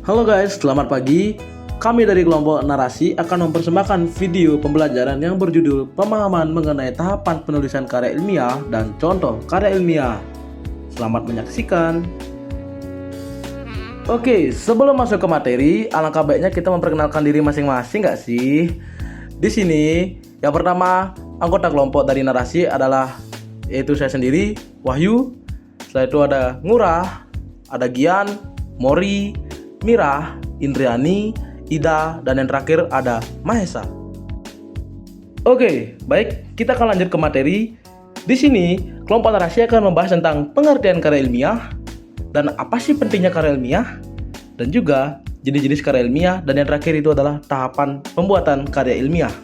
Halo guys, selamat pagi. Kami dari kelompok narasi akan mempersembahkan video pembelajaran yang berjudul Pemahaman mengenai tahapan penulisan karya ilmiah dan contoh karya ilmiah. Selamat menyaksikan. Oke, sebelum masuk ke materi, alangkah baiknya kita memperkenalkan diri masing-masing nggak sih? Di sini, yang pertama, anggota kelompok dari narasi adalah yaitu saya sendiri, Wahyu. Setelah itu ada Ngurah, ada Gian, Mori, Mirah, Indriani, Ida, dan yang terakhir ada Mahesa. Oke, baik, kita akan lanjut ke materi. Di sini, kelompok narasi akan membahas tentang pengertian karya ilmiah dan apa sih pentingnya karya ilmiah, dan juga jenis-jenis karya ilmiah, dan yang terakhir itu adalah tahapan pembuatan karya ilmiah.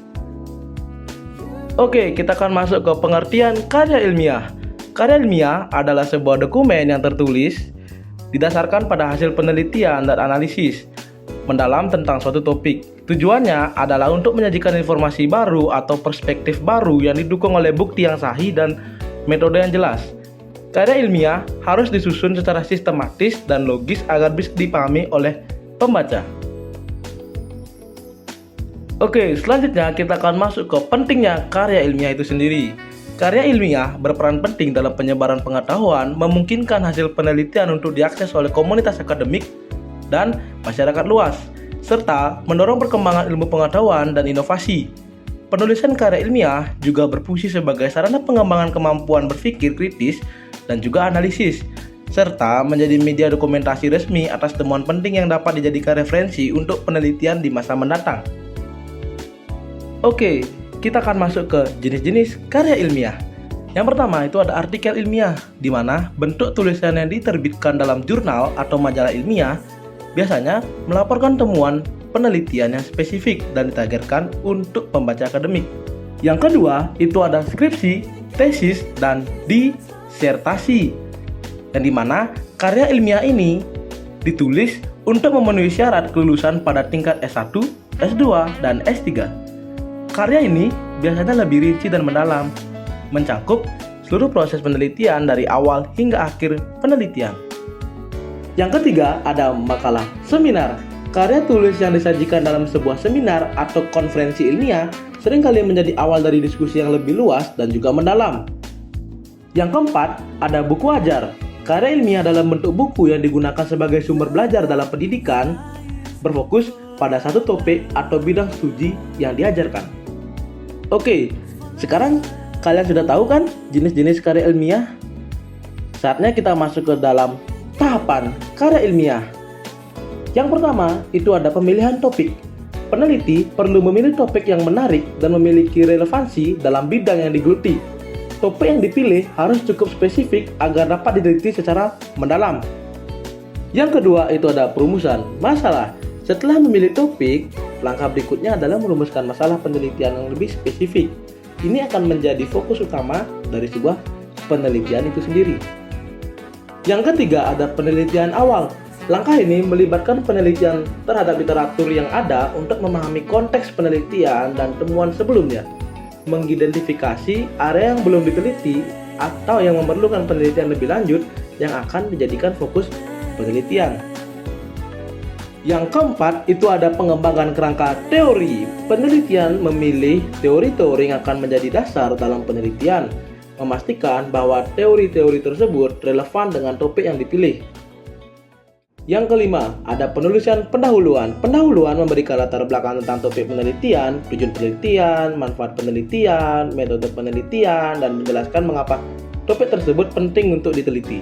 Oke, kita akan masuk ke pengertian karya ilmiah. Karya ilmiah adalah sebuah dokumen yang tertulis didasarkan pada hasil penelitian dan analisis mendalam tentang suatu topik. Tujuannya adalah untuk menyajikan informasi baru atau perspektif baru yang didukung oleh bukti yang sahih dan metode yang jelas. Karya ilmiah harus disusun secara sistematis dan logis agar bisa dipahami oleh pembaca. Oke, selanjutnya kita akan masuk ke pentingnya karya ilmiah itu sendiri. Karya ilmiah berperan penting dalam penyebaran pengetahuan, memungkinkan hasil penelitian untuk diakses oleh komunitas akademik dan masyarakat luas, serta mendorong perkembangan ilmu pengetahuan dan inovasi. Penulisan karya ilmiah juga berfungsi sebagai sarana pengembangan kemampuan berpikir kritis dan juga analisis, serta menjadi media dokumentasi resmi atas temuan penting yang dapat dijadikan referensi untuk penelitian di masa mendatang. Oke, kita akan masuk ke jenis-jenis karya ilmiah. Yang pertama itu ada artikel ilmiah, di mana bentuk tulisan yang diterbitkan dalam jurnal atau majalah ilmiah biasanya melaporkan temuan penelitian yang spesifik dan ditargetkan untuk pembaca akademik. Yang kedua itu ada skripsi, tesis, dan disertasi, yang dimana karya ilmiah ini ditulis untuk memenuhi syarat kelulusan pada tingkat S1, S2, dan S3. Karya ini biasanya lebih rinci dan mendalam, mencakup seluruh proses penelitian dari awal hingga akhir penelitian. Yang ketiga ada makalah seminar. Karya tulis yang disajikan dalam sebuah seminar atau konferensi ilmiah seringkali menjadi awal dari diskusi yang lebih luas dan juga mendalam. Yang keempat ada buku ajar. Karya ilmiah dalam bentuk buku yang digunakan sebagai sumber belajar dalam pendidikan, berfokus pada satu topik atau bidang studi yang diajarkan. Oke, sekarang kalian sudah tahu kan jenis-jenis karya ilmiah? Saatnya kita masuk ke dalam tahapan karya ilmiah. Yang pertama, itu ada pemilihan topik. Peneliti perlu memilih topik yang menarik dan memiliki relevansi dalam bidang yang digeluti. Topik yang dipilih harus cukup spesifik agar dapat diteliti secara mendalam. Yang kedua, itu ada perumusan masalah. Setelah memilih topik, langkah berikutnya adalah merumuskan masalah penelitian yang lebih spesifik. Ini akan menjadi fokus utama dari sebuah penelitian itu sendiri. Yang ketiga ada penelitian awal. Langkah ini melibatkan penelitian terhadap literatur yang ada untuk memahami konteks penelitian dan temuan sebelumnya, mengidentifikasi area yang belum diteliti atau yang memerlukan penelitian lebih lanjut yang akan dijadikan fokus penelitian. Yang keempat itu ada pengembangan kerangka teori. Penelitian memilih teori-teori yang akan menjadi dasar dalam penelitian, memastikan bahwa teori-teori tersebut relevan dengan topik yang dipilih. Yang kelima, ada penulisan pendahuluan. Pendahuluan memberikan latar belakang tentang topik penelitian, tujuan penelitian, manfaat penelitian, metode penelitian, dan menjelaskan mengapa topik tersebut penting untuk diteliti.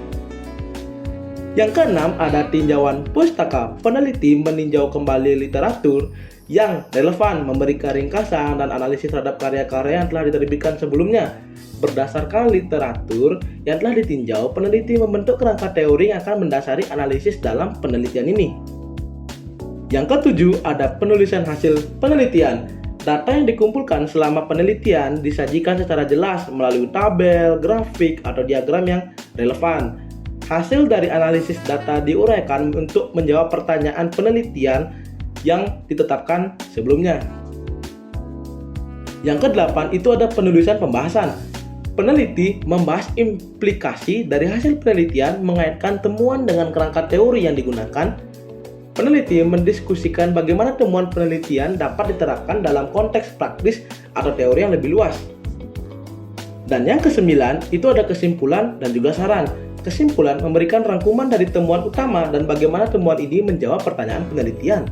Yang keenam, ada tinjauan pustaka. Peneliti meninjau kembali literatur yang relevan, memberikan ringkasan dan analisis terhadap karya-karya yang telah diterbitkan sebelumnya. Berdasarkan literatur yang telah ditinjau, peneliti membentuk kerangka teori yang akan mendasari analisis dalam penelitian ini. Yang ketujuh, ada penulisan hasil penelitian. Data yang dikumpulkan selama penelitian disajikan secara jelas melalui tabel, grafik, atau diagram yang relevan. Hasil dari analisis data diuraikan untuk menjawab pertanyaan penelitian yang ditetapkan sebelumnya. Yang kedelapan itu ada penulisan pembahasan. Peneliti membahas implikasi dari hasil penelitian, mengaitkan temuan dengan kerangka teori yang digunakan, Peneliti mendiskusikan bagaimana temuan penelitian dapat diterapkan dalam konteks praktis atau teori yang lebih luas. Dan yang kesembilan, itu ada kesimpulan dan juga saran. Kesimpulan memberikan rangkuman dari temuan utama dan bagaimana temuan ini menjawab pertanyaan penelitian.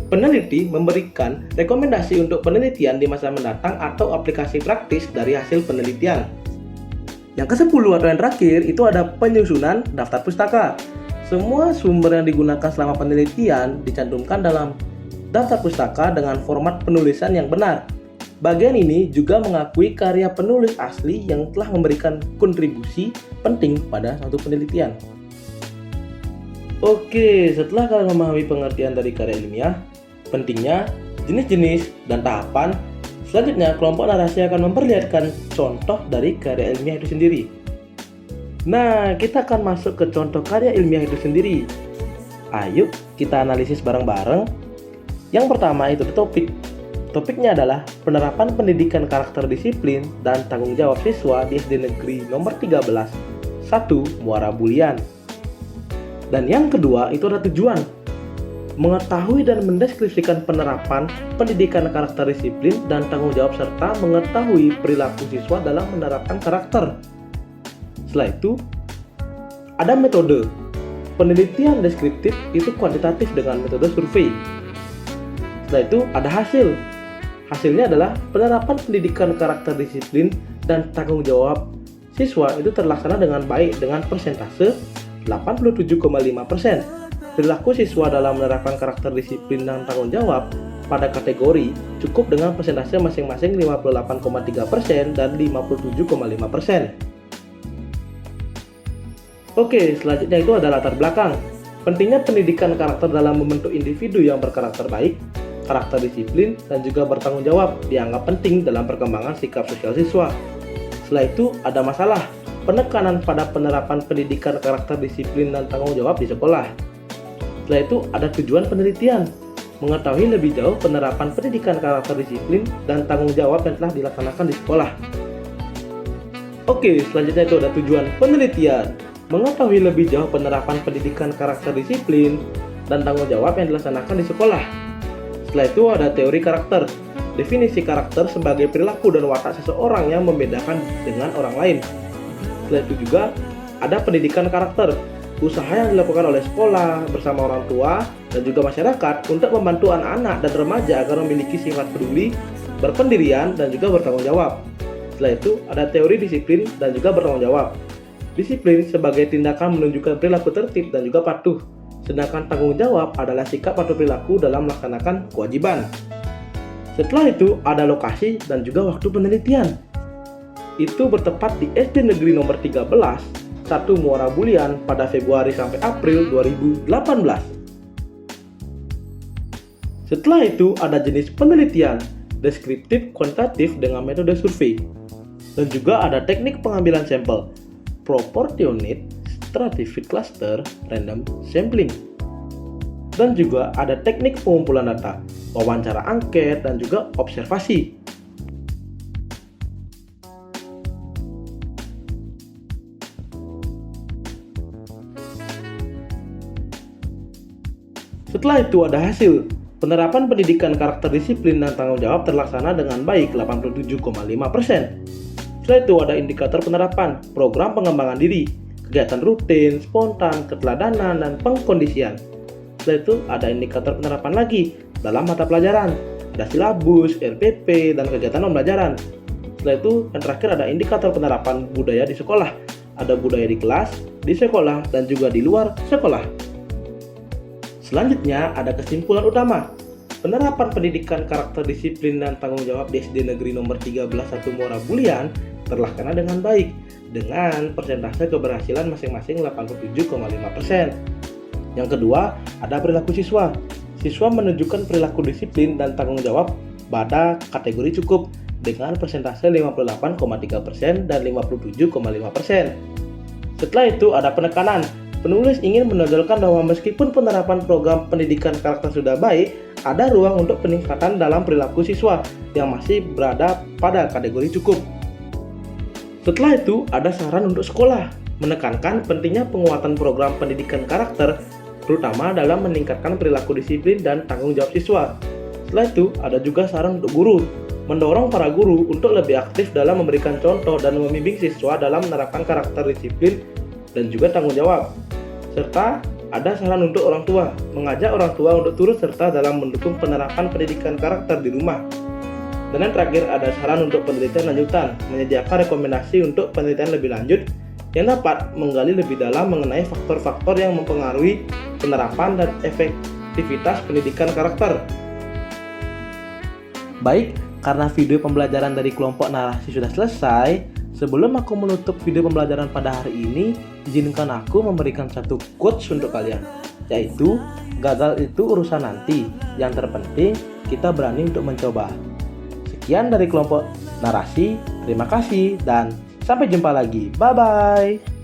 Peneliti memberikan rekomendasi untuk penelitian di masa mendatang atau aplikasi praktis dari hasil penelitian. Yang ke-10 atau yang terakhir itu ada penyusunan daftar pustaka. Semua sumber yang digunakan selama penelitian dicantumkan dalam daftar pustaka dengan format penulisan yang benar. Bagian ini juga mengakui karya penulis asli yang telah memberikan kontribusi penting pada suatu penelitian. Oke, setelah kalian memahami pengertian dari karya ilmiah, pentingnya, jenis-jenis, dan tahapan, selanjutnya kelompok narasi akan memperlihatkan contoh dari karya ilmiah itu sendiri. Nah, kita akan masuk ke contoh karya ilmiah itu sendiri. Ayo kita analisis bareng-bareng. Yang pertama itu topik. Topiknya adalah penerapan pendidikan karakter disiplin dan tanggung jawab siswa di SD Negeri nomor 13, 1 Muara Bulian. Dan yang kedua itu ada tujuan. Mengetahui dan mendeskripsikan penerapan pendidikan karakter disiplin dan tanggung jawab serta mengetahui perilaku siswa dalam menerapkan karakter. Setelah itu, ada metode. Penelitian deskriptif itu kuantitatif dengan metode survei. Setelah itu, ada hasil. Hasilnya adalah penerapan pendidikan karakter disiplin dan tanggung jawab siswa itu terlaksana dengan baik dengan persentase 87,5%. Perilaku siswa dalam menerapkan karakter disiplin dan tanggung jawab pada kategori cukup dengan persentase masing-masing 58,3% dan 57,5%. Oke, selanjutnya itu ada latar belakang. Pentingnya pendidikan karakter dalam membentuk individu yang berkarakter baik, karakter disiplin, dan juga bertanggung jawab dianggap penting dalam perkembangan sikap sosial siswa. Setelah itu ada masalah, penekanan pada penerapan pendidikan karakter disiplin dan tanggung jawab di sekolah. Setelah itu ada tujuan penelitian, mengetahui lebih jauh penerapan pendidikan karakter disiplin dan tanggung jawab yang telah dilaksanakan di sekolah. Oke, selanjutnya itu ada tujuan penelitian, mengetahui lebih jauh penerapan pendidikan karakter disiplin dan tanggung jawab yang dilaksanakan di sekolah. Setelah itu ada teori karakter, definisi karakter sebagai perilaku dan watak seseorang yang membedakan dengan orang lain. Setelah itu juga ada pendidikan karakter, usaha yang dilakukan oleh sekolah bersama orang tua dan juga masyarakat untuk membantu anak-anak dan remaja agar memiliki sifat peduli, berpendirian, dan juga bertanggung jawab. Setelah itu ada teori disiplin dan juga bertanggung jawab. Disiplin sebagai tindakan menunjukkan perilaku tertib dan juga patuh. Sedangkan tanggung jawab adalah sikap atau perilaku dalam melaksanakan kewajiban. Setelah itu ada lokasi dan juga waktu penelitian. Itu bertepat di SD Negeri nomor 13, 1 Muara Bulian pada Februari sampai April 2018. Setelah itu ada jenis penelitian, deskriptif kuantitatif dengan metode survei. Dan juga ada teknik pengambilan sampel, proportionate, stratified cluster, random sampling. Dan juga ada teknik pengumpulan data, wawancara angket, dan juga observasi. Setelah itu ada hasil. Penerapan pendidikan karakter disiplin dan tanggung jawab terlaksana dengan baik 87,5%. Setelah itu ada indikator penerapan, program pengembangan diri, kegiatan rutin, spontan, keteladanan, dan pengkondisian. Setelah itu ada indikator penerapan lagi dalam mata pelajaran, ada silabus, RPP, dan kegiatan pembelajaran. Setelah itu yang terakhir ada indikator penerapan budaya di sekolah, ada budaya di kelas, di sekolah, dan juga di luar sekolah. Selanjutnya ada kesimpulan utama. Penerapan pendidikan karakter disiplin dan tanggung jawab di SD Negeri nomor 13 1 Muara Bulian terlaksana dengan baik dengan persentase keberhasilan masing-masing 87,5%. Yang kedua, ada perilaku siswa. Siswa menunjukkan perilaku disiplin dan tanggung jawab pada kategori cukup dengan persentase 58,3% dan 57,5%. Setelah itu ada penekanan. Penulis ingin menonjolkan bahwa meskipun penerapan program pendidikan karakter sudah baik, ada ruang untuk peningkatan dalam perilaku siswa yang masih berada pada kategori cukup. Setelah itu, ada saran untuk sekolah, menekankan pentingnya penguatan program pendidikan karakter terutama dalam meningkatkan perilaku disiplin dan tanggung jawab siswa. Setelah itu, ada juga saran untuk guru, mendorong para guru untuk lebih aktif dalam memberikan contoh dan membimbing siswa dalam menerapkan karakter disiplin dan juga tanggung jawab. Serta ada saran untuk orang tua, mengajak orang tua untuk turut serta dalam mendukung penerapan pendidikan karakter di rumah. Dan yang terakhir ada saran untuk penelitian lanjutan, menyediakan rekomendasi untuk penelitian lebih lanjut yang dapat menggali lebih dalam mengenai faktor-faktor yang mempengaruhi penerapan dan efektivitas pendidikan karakter. Baik, karena video pembelajaran dari kelompok narasi sudah selesai, sebelum aku menutup video pembelajaran pada hari ini, izinkan aku memberikan satu quotes untuk kalian, yaitu, gagal itu urusan nanti, yang terpenting kita berani untuk mencoba. Sekian dari kelompok narasi, terima kasih dan sampai jumpa lagi. Bye-bye.